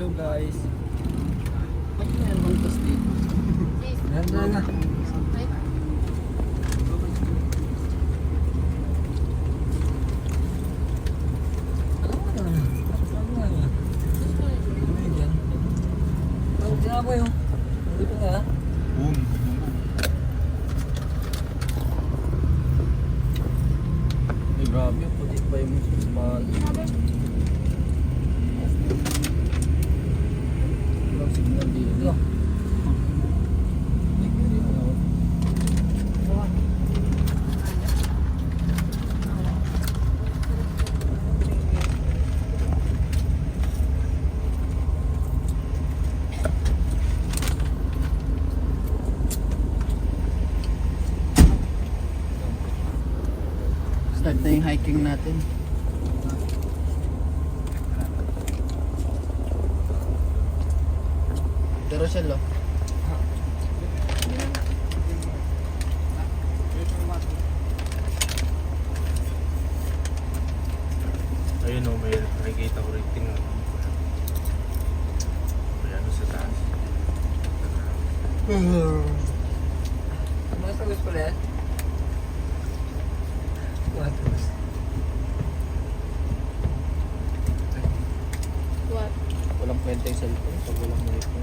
Hello guys. Ba't meron bang tas dito? Meron na. Ako yung dito nga. Boom. Ay grabe, puti pa yung spot. Walang signal dito. Start na yung hiking natin. Pero siya lo. Ayun o, may nakikita ko rin tingnan. May ano sa taas. Mga sagot pala yan? Watos. What? Walang kwenta yung cellphone pag walang wifi.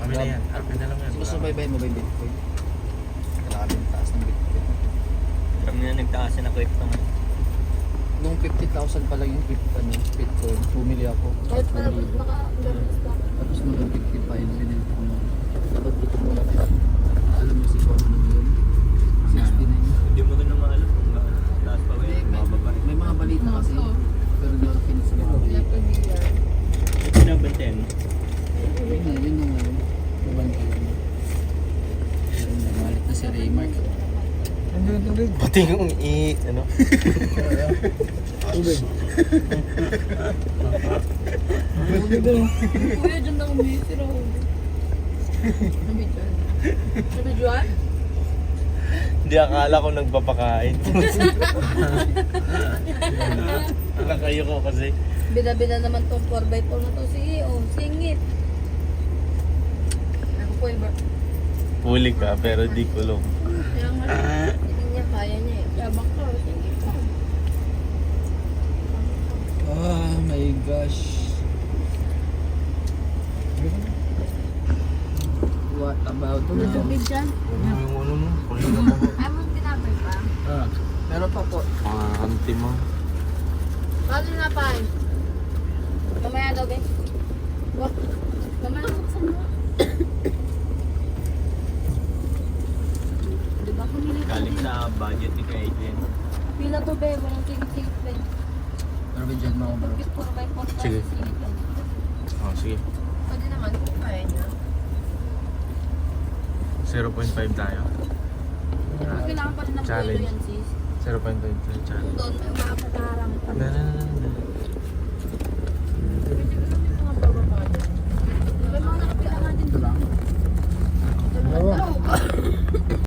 Kami na yan. Akin na lang yan. Susubaybayin mo ba yung Bitcoin? Grabe yung taas ng Bitcoin. Kami na nagtaas na crypto ngayon. Nung 50,000 pa lang yung Bitcoin, bumili ako. Kahit pala 1,000. baka ganun pa. Tapos mag 55, binili ko na. Dapat dito mo lang. Alam mo si Kono na yun? 69. Hindi mo rin naman alam kung taas pa ba yun, mababa. May mga balita kasi. Pero hindi ako pinis sa mga balita. Pinabantayan mo? Yun yung ano. Nabantayan mo. Ayun, namalit na si Raymark. Pati yung ano? Tubig. Kuya, dyan na umisira ako. Nabidyan? Nabidyan? Hindi akala ko nagpapakain. Nakayo ko kasi. Bida-bida naman tong 4x4 na to. Sige, oh, singit. Ako po yung Huli ka pero di kulong. Kaya nga, hindi niya kaya niya eh. Yabang ka, singit ka. Oh my gosh. What about May now? tubig dyan. Yung ano no? Huli ka pa. Ay, mo tinapay pa. Ah, meron pa po. Mga kanti mo. Paano tinapay? Mamaya daw, be. Wah, mamaya buksan mo. Di ba kumili ka? Galing sa budget ni Kuya Adrian. Pila to, be. Walang tigit-tigit, be. Pero bigyan mo ako bro. Bakit 4x4 tayo Sige. singit lang? Oh, sige. Pwede naman kung kaya niya. 0.5 tayo. Kailangan pa rin ng Challenge. puwelo yan, sis. 0.5 tayo challenge. Doon, may umapatarang pa.